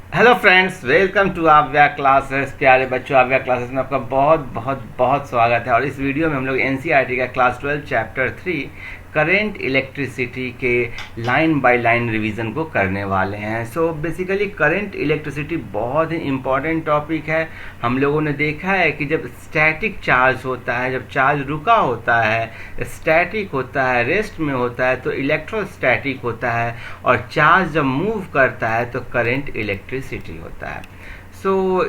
Hello friends, welcome to आव्या classes. प्यारे बच्चों, आव्या क्लासेस में आपका बहुत बहुत बहुत स्वागत है। और इस वीडियो में हम लोग एनसीईआरटी का क्लास 12 चैप्टर 3 करेंट इलेक्ट्रिसिटी के लाइन बाय लाइन रिवीजन को करने वाले हैं। सो बेसिकली करेंट इलेक्ट्रिसिटी बहुत ही इम्पॉर्टेंट टॉपिक है। हम लोगों ने देखा है कि जब स्टैटिक चार्ज होता है, जब चार्ज रुका होता है, स्टैटिक होता है, रेस्ट में होता है, तो इलेक्ट्रोस्टैटिक होता है। और चार्ज जब मूव करता है तो करेंट इलेक्ट्रिसिटी होता है। सो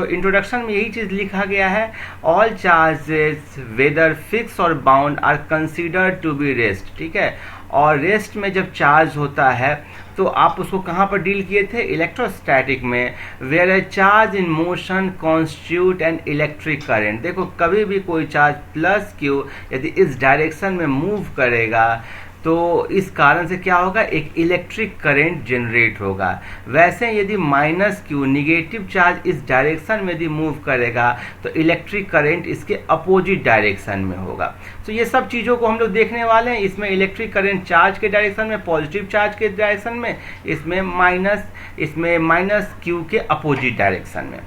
इंट्रोडक्शन में यही चीज़ लिखा गया है। ऑल चार्जेस वेदर फिक्स और bound are considered to be rest. ठीक है, और रेस्ट में जब चार्ज होता है तो आप उसको कहाँ पर डील किए थे? इलेक्ट्रोस्टैटिक में। Where a charge in motion constitute an electric current. देखो, कभी भी कोई चार्ज प्लस क्यू यदि इस डायरेक्शन में मूव करेगा तो इस कारण से क्या होगा? एक इलेक्ट्रिक करंट जनरेट होगा। वैसे यदि माइनस क्यू निगेटिव चार्ज इस डायरेक्शन में यदि मूव करेगा तो इलेक्ट्रिक करंट इसके अपोजिट डायरेक्शन में होगा। तो ये सब चीज़ों को हम लोग देखने वाले हैं। इसमें इलेक्ट्रिक करंट चार्ज के डायरेक्शन में, पॉजिटिव चार्ज के डायरेक्शन में, इसमें माइनस क्यू के अपोजिट डायरेक्शन में।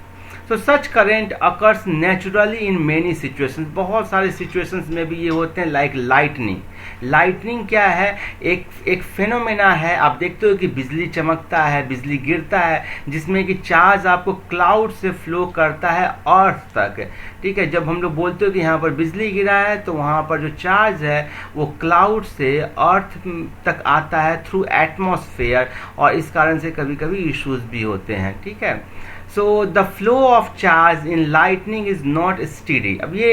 तो such current occurs naturally in many situations. बहुत सारे सिचुएशंस में भी ये होते हैं, लाइक लाइटनिंग। लाइटनिंग क्या है? एक फेनोमेना है। आप देखते हो कि बिजली चमकता है, बिजली गिरता है, जिसमें कि चार्ज आपको क्लाउड से फ्लो करता है अर्थ तक। ठीक है, जब हम लोग बोलते हो कि यहाँ पर बिजली गिरा है तो वहाँ पर जो चार्ज है वो क्लाउड से अर्थ तक आता है थ्रू एटमॉस्फेयर, और इस कारण से कभी कभी इश्यूज भी होते हैं। ठीक है, so the flow of charge in lightning is not steady. अब ये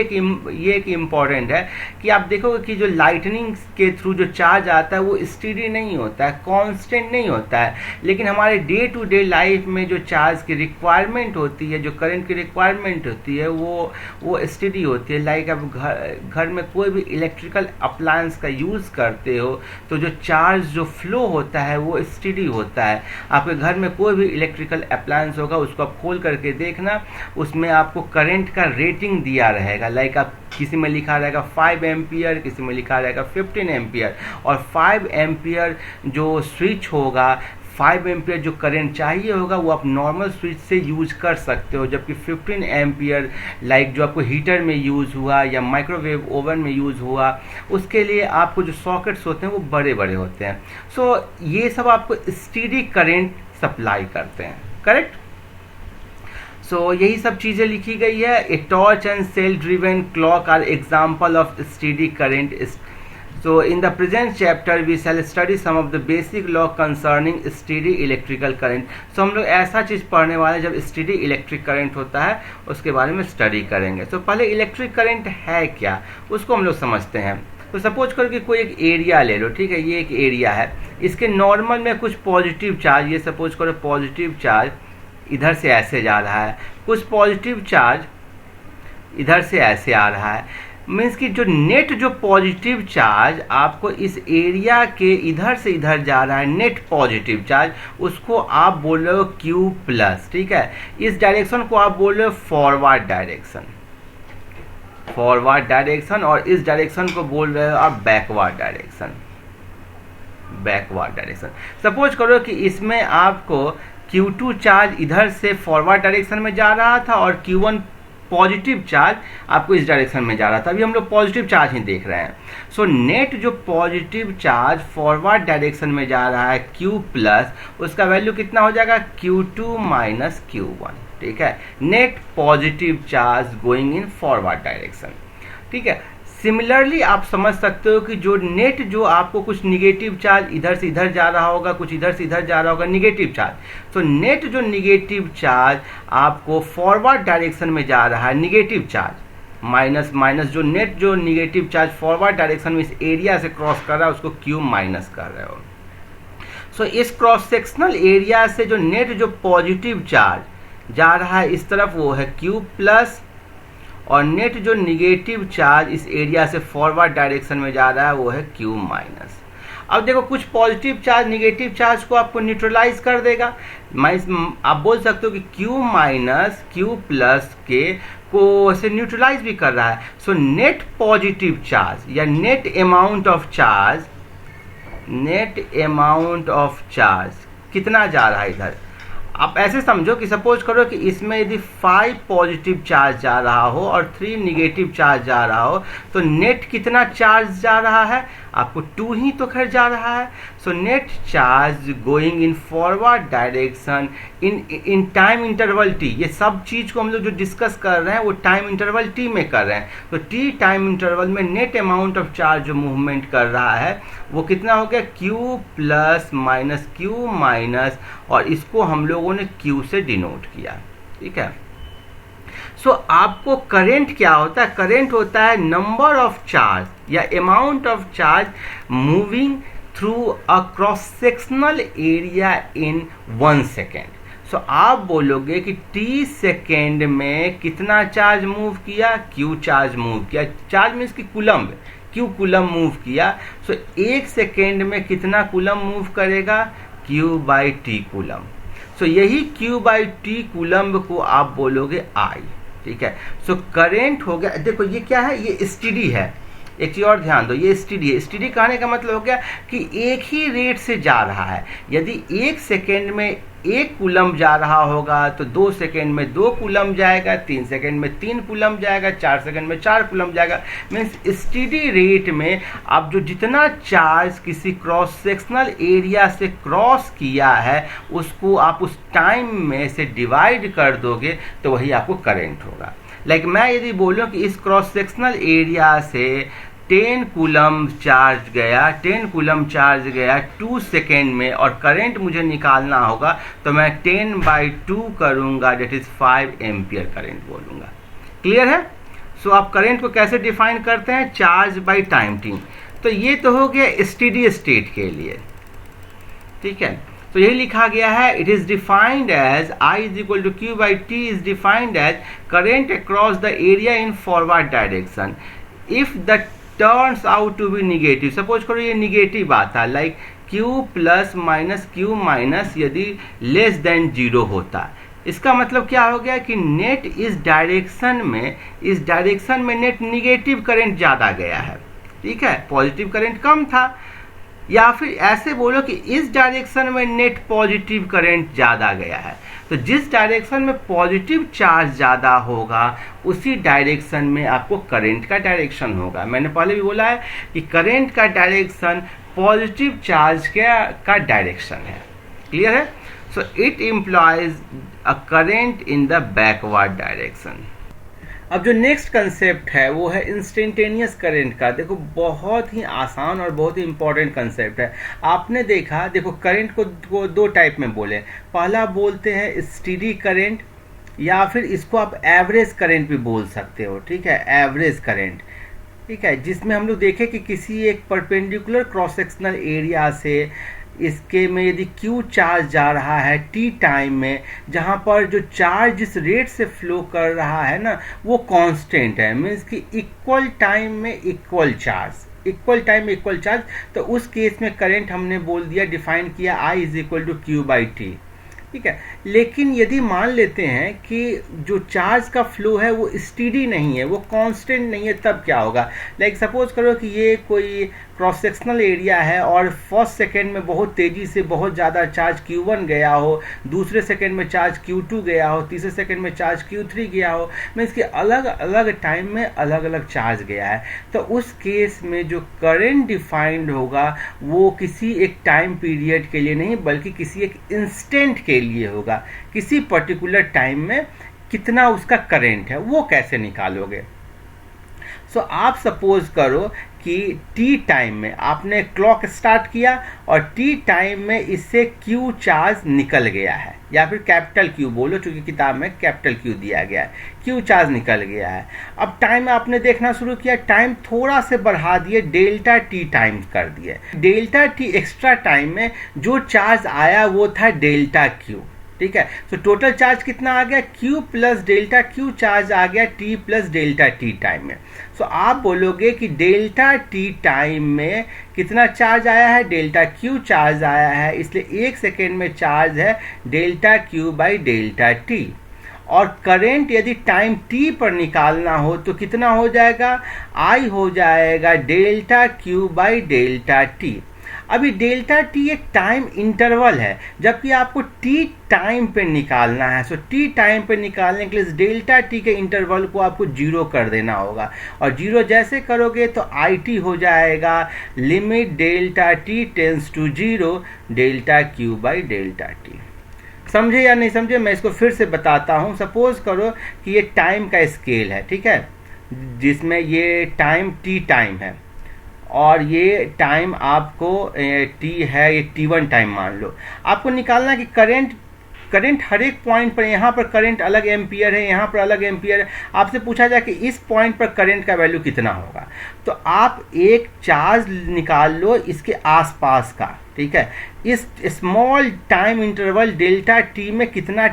एक इम्पॉर्टेंट है कि आप देखोगे कि जो लाइटनिंग के थ्रू जो चार्ज आता है वो स्टीडी नहीं होता है, कांस्टेंट नहीं होता है। लेकिन हमारे डे टू डे लाइफ में जो चार्ज की रिक्वायरमेंट होती है, जो करंट की रिक्वायरमेंट होती है, वो स्टीडी होती है। लाइक आप घर में कोई भी इलेक्ट्रिकल अप्लायंस का यूज़ करते हो तो जो चार्ज जो फ्लो होता है वो स्टीडी होता है। आपके घर में कोई भी इलेक्ट्रिकल अप्लायंस होगा, उसको आप खोल करके देखना, उसमें आपको करंट का रेटिंग दिया रहेगा। लाइक आप किसी में लिखा रहेगा 5 एम्पियर, किसी में लिखा रहेगा 15 एम्पियर। और 5 एम्पियर जो स्विच होगा, 5 एम्पियर जो करंट चाहिए होगा वो आप नॉर्मल स्विच से यूज कर सकते हो। जबकि 15 एम्पियर लाइक जो आपको हीटर में यूज़ हुआ या माइक्रोवेव ओवन में यूज़ हुआ, उसके लिए आपको जो सॉकेट्स होते हैं वो बड़े बड़े होते हैं। सो ये सब आपको स्टीडी करंट सप्लाई करते हैं। करेक्ट? सो यही सब चीज़ें लिखी गई है। A torch and cell driven clock are example of steady current. So in the present chapter we shall study some of the basic law concerning steady electrical current. So हम लोग ऐसा चीज़ पढ़ने वाले जब स्टीडी इलेक्ट्रिक करंट होता है उसके बारे में स्टडी करेंगे। तो पहले इलेक्ट्रिक करंट है क्या, उसको हम लोग समझते हैं। तो सपोज करो कि कोई एक एरिया ले लो। ठीक है, ये एक एरिया है, इसके नॉर्मल में कुछ पॉजिटिव चार्ज, ये सपोज करो पॉजिटिव चार्ज इधर से ऐसे जा रहा है, कुछ पॉजिटिव चार्ज इधर से ऐसे आ रहा है। मीन्स कि जो नेट जो पॉजिटिव चार्ज आपको इस एरिया के इधर से इधर जा रहा है, नेट पॉजिटिव चार्ज, उसको आप बोल रहे हो क्यू प्लस। ठीक है, इस डायरेक्शन को आप बोल रहे हो फॉरवर्ड डायरेक्शन, और इस डायरेक्शन को बोल रहे हो आप बैकवर्ड डायरेक्शन। सपोज करो कि इसमें आपको Q2 चार्ज इधर से फॉरवर्ड डायरेक्शन में जा रहा था और Q1 पॉजिटिव चार्ज आपको इस डायरेक्शन में जा रहा था। अभी हम लोग पॉजिटिव चार्ज ही देख रहे हैं। सो नेट जो पॉजिटिव चार्ज फॉरवर्ड डायरेक्शन में जा रहा है Q प्लस, उसका वैल्यू कितना हो जाएगा? Q2 minus Q1। ठीक है, net positive charge going in forward direction. ठीक है, सिमिलरली आप समझ सकते हो कि जो नेट जो आपको कुछ निगेटिव चार्ज इधर से इधर जा रहा होगा, कुछ इधर से इधर जा रहा होगा, निगेटिव चार्ज। तो नेट जो निगेटिव चार्ज आपको फॉरवर्ड डायरेक्शन में जा रहा है, निगेटिव चार्ज माइनस माइनस, जो नेट जो निगेटिव चार्ज फॉरवर्ड डायरेक्शन में इस एरिया से क्रॉस कर रहा है उसको क्यू माइनस कर रहे हो। सो इस क्रॉस सेक्शनल एरिया से जो नेट जो पॉजिटिव चार्ज जा रहा है इस तरफ वो है क्यू प्लस, और नेट जो निगेटिव चार्ज इस एरिया से फॉरवर्ड डायरेक्शन में जा रहा है वो है क्यू माइनस। अब देखो, कुछ पॉजिटिव चार्ज निगेटिव चार्ज को आपको न्यूट्रलाइज कर देगा। आप बोल सकते हो कि क्यू माइनस क्यू प्लस के को से न्यूट्रलाइज भी कर रहा है। सो नेट पॉजिटिव चार्ज या नेट अमाउंट ऑफ चार्ज कितना जा रहा है इधर? आप ऐसे समझो कि सपोज करो कि इसमें यदि 5 पॉजिटिव चार्ज जा रहा हो और 3 निगेटिव चार्ज जा रहा हो, तो नेट कितना चार्ज जा रहा है? आपको 2 ही तो खैर जा रहा है। So net charge going in forward direction in time interval T. ये सब चीज को हम लोग जो डिस्कस कर रहे हैं वो टाइम इंटरवल टी में कर रहे हैं। तो टी टाइम इंटरवल में नेट अमाउंट ऑफ चार्ज जो मूवमेंट कर रहा है वो कितना हो गया? Q plus minus Q minus, और इसको हम लोगों ने क्यू से डिनोट किया। ठीक है। सो आपको करंट क्या होता है? करंट होता है नंबर ऑफ चार्ज या amount of charge moving through a cross sectional area in 1 second. So आप बोलोगे कि टी सेकेंड में कितना चार्ज मूव किया? क्यू चार्ज मूव किया। चार्ज मीन्स कि कूलम्ब, क्यू कूलम्ब मूव किया। सो 1 सेकेंड में कितना कूलम्ब मूव करेगा? Q by T coulomb. So यही क्यू बाई टी कूलम्ब को आप बोलोगे आई। ठीक है। सो करेंट हो गया। देखो ये क्या है? ये स्टीडी है। एक चीज और ध्यान दो, ये स्टीडी है। स्टीडी कहने का मतलब हो गया कि एक ही रेट से जा रहा है। यदि 1 सेकेंड में 1 कूलम्ब जा रहा होगा तो 2 सेकेंड में 2 कूलम्ब जाएगा, 3 सेकेंड में 3 कूलम्ब जाएगा, 4 सेकेंड में 4 कूलम्ब जाएगा। मीन्स स्टीडी रेट में आप जो जितना चार्ज किसी क्रॉस सेक्शनल एरिया से क्रॉस किया है उसको आप उस टाइम में से डिवाइड कर दोगे तो वही आपको करंट होगा। लाइक मैं यदि बोलूं कि इस क्रॉस सेक्शनल एरिया से 10 कूलम्ब चार्ज गया, 10 कूलम्ब चार्ज गया 2 सेकेंड में, और करंट मुझे निकालना होगा तो मैं 10/2 करूंगा, डेट इज 5 एम्पियर करंट बोलूंगा। क्लियर है? सो आप करंट को कैसे डिफाइन करते हैं? Charge by time T. तो ये तो हो गया स्टेडी स्टेट के लिए। ठीक है। तो यही लिखा गया है, it is defined as I is equal to Q by T is defined as current across the area in forward direction if the turns out to be negative. Suppose करो ये निगेटिव आता है, like Q plus minus Q minus यदि less than 0 होता। इसका मतलब क्या हो गया कि नेट इस डायरेक्शन में नेट निगेटिव करंट ज्यादा गया है। ठीक है। पॉजिटिव करंट कम था। या फिर ऐसे बोलो कि इस डायरेक्शन में नेट पॉजिटिव करंट ज्यादा गया है। तो जिस डायरेक्शन में पॉजिटिव चार्ज ज्यादा होगा उसी डायरेक्शन में आपको करंट का डायरेक्शन होगा। मैंने पहले भी बोला है कि करंट का डायरेक्शन पॉजिटिव चार्ज का डायरेक्शन है। क्लियर है? So it employees a current in the backward direction. अब जो नेक्स्ट कंसेप्ट है वो है इंस्टेंटेनियस करंट का। देखो बहुत ही आसान और बहुत ही इंपॉर्टेंट कंसेप्ट है। आपने देखा, देखो करंट को 2 टाइप में बोले। पहला बोलते हैं स्टेडी करंट, या फिर इसको आप एवरेज करंट भी बोल सकते हो। ठीक है, एवरेज करंट। ठीक है, जिसमें हम लोग देखें कि किसी एक परपेंडिकुलर क्रॉस सेक्शनल एरिया से इसके में यदि Q चार्ज जा रहा है T टाइम में, जहाँ पर जो चार्ज जिस रेट से फ्लो कर रहा है ना वो कांस्टेंट है। मीन्स कि इक्वल टाइम में इक्वल चार्ज, इक्वल टाइम में इक्वल चार्ज। तो उस केस में करंट हमने बोल दिया, डिफाइन किया I is equal to Q by T. ठीक है। लेकिन यदि मान लेते हैं कि जो चार्ज का फ्लो है वो स्टीडी नहीं है, वो कांस्टेंट नहीं है, तब क्या होगा? लाइक सपोज करो कि ये कोई क्रॉस सेक्शनल एरिया है और फर्स्ट सेकेंड में बहुत तेजी से बहुत ज़्यादा चार्ज Q1 गया हो, दूसरे सेकेंड में चार्ज Q2 गया हो, तीसरे सेकेंड में चार्ज Q3 गया हो। मीन्स कि अलग अलग टाइम में अलग अलग चार्ज गया है। तो उस केस में जो करंट डिफाइंड होगा वो किसी एक टाइम पीरियड के लिए नहीं बल्कि किसी एक इंस्टेंट के लिए होगा। किसी पर्टिकुलर टाइम में कितना उसका करंट है वो कैसे निकालोगे? सो आप सपोज करो कि टी टाइम में आपने क्लॉक स्टार्ट किया और टी टाइम में इससे क्यू चार्ज निकल गया है, या फिर कैपिटल क्यू बोलो क्योंकि किताब में कैपिटल क्यू दिया गया है, क्यू चार्ज निकल गया है। अब टाइम आपने देखना शुरू किया, टाइम थोड़ा से बढ़ा दिए, डेल्टा टी टाइम कर दिए। डेल्टा टी एक्स्ट्रा टाइम में जो चार्ज आया वो था डेल्टा क्यू। ठीक है। तो टोटल चार्ज कितना आ गया? Q plus delta Q charge आ गया T plus delta T time में। सो आप बोलोगे कि डेल्टा T टाइम में कितना चार्ज आया है? डेल्टा Q चार्ज आया है, इसलिए 1 सेकेंड में चार्ज है delta Q by delta T। और करंट यदि टाइम T पर निकालना हो तो कितना हो जाएगा? I हो जाएगा delta Q by delta T। अभी डेल्टा टी एक टाइम इंटरवल है, जबकि आपको टी टाइम पे निकालना है। सो टी टाइम पे निकालने के लिए डेल्टा टी के इंटरवल को आपको जीरो कर देना होगा, और जीरो जैसे करोगे तो आई टी हो जाएगा limit delta T tends to zero delta Q by delta T. समझे या नहीं समझे? मैं इसको फिर से बताता हूँ। सपोज करो कि ये टाइम का स्केल है, ठीक है, जिसमें ये टाइम टी टाइम है और ये टाइम आपको टी है, ये T1 टाइम मान लो। आपको निकालना कि करंट हर एक पॉइंट पर, यहाँ पर करंट अलग एम्पियर है, यहाँ पर अलग एम्पियर है। आपसे पूछा जाए कि इस पॉइंट पर करंट का वैल्यू कितना होगा, तो आप एक चार्ज निकाल लो इसके आसपास का, ठीक है, इस small time interval delta T में कितना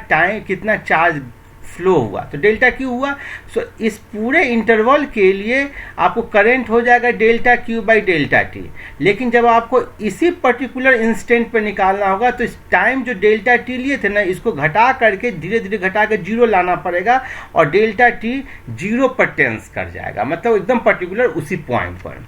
चार्ज फ्लो हुआ, तो डेल्टा क्यू हुआ। सो इस पूरे इंटरवल के लिए आपको करंट हो जाएगा delta Q by delta T. लेकिन जब आपको इसी पर्टिकुलर इंस्टेंट पर निकालना होगा तो इस टाइम जो डेल्टा टी लिए थे ना, इसको घटा करके धीरे धीरे घटा कर जीरो लाना पड़ेगा, और डेल्टा टी जीरो पर टेंस कर जाएगा, मतलब एकदम पर्टिकुलर उसी पॉइंट पर।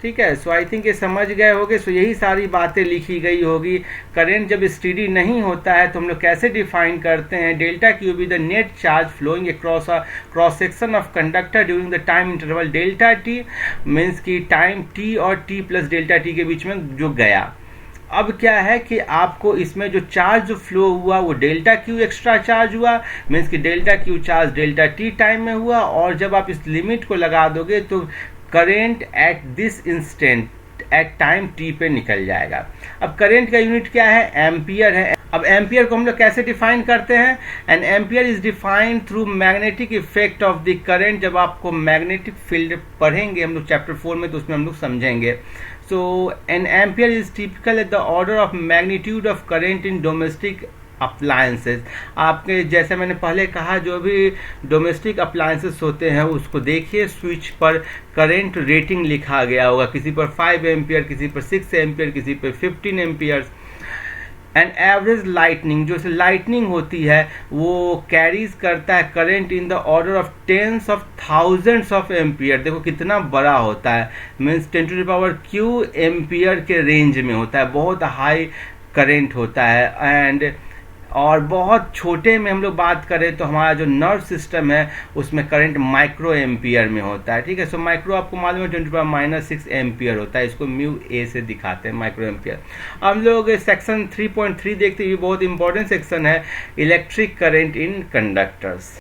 ठीक है, सो आई थिंक ये समझ गए होगे। सो यही सारी बातें लिखी गई होगी। करंट जब स्टेडी नहीं होता है तो हम लोग कैसे डिफाइन करते हैं, delta Q be the net charge flowing cross section of conductor during the time interval delta T, means की टाइम टी और टी प्लस डेल्टा टी के बीच में जो गया। अब क्या है कि आपको इसमें जो चार्ज जो फ्लो हुआ वो डेल्टा क्यू एक्स्ट्रा चार्ज हुआ, मीन्स कि delta Q charge delta T time में हुआ, और जब आप इस लिमिट को लगा दोगे तो current at this instant at time T पे निकल जाएगा। अब करंट का यूनिट क्या है? एम्पियर है। अब एम्पियर को हम लोग कैसे डिफाइन करते हैं? An ampere is defined through magnetic effect of the current. जब आपको मैग्नेटिक फील्ड पढ़ेंगे हम लोग चैप्टर 4 में, तो उसमें हम लोग समझेंगे। So an ampere is typical at the order of magnitude of current in domestic appliances. आपके जैसे मैंने पहले कहा, जो भी डोमेस्टिक अप्लायंसेस होते हैं उसको देखिए, स्विच पर करंट रेटिंग लिखा गया होगा, किसी पर 5 एम्पियर, किसी पर 6 एम्पियर, किसी पर 15 एम्पियर। एंड एवरेज लाइटनिंग, जो लाइटनिंग होती है वो कैरीज करता है current in the order of tens of thousands of ampere. देखो कितना बड़ा होता है, means 10 to the power Q ampere के रेंज में होता है, बहुत हाई करंट होता है। एंड और बहुत छोटे में हम लोग बात करें तो हमारा जो नर्व सिस्टम है उसमें करंट माइक्रो एम्पियर में होता है। ठीक है, सो माइक्रो आपको मालूम है 10⁻⁻⁶ एम्पियर होता है, इसको म्यू ए से दिखाते हैं माइक्रो एम्पियर। हम लोग सेक्शन 3.3 देखते हैं, ये बहुत इंपॉर्टेंट सेक्शन है, इलेक्ट्रिक करंट इन कंडक्टर्स।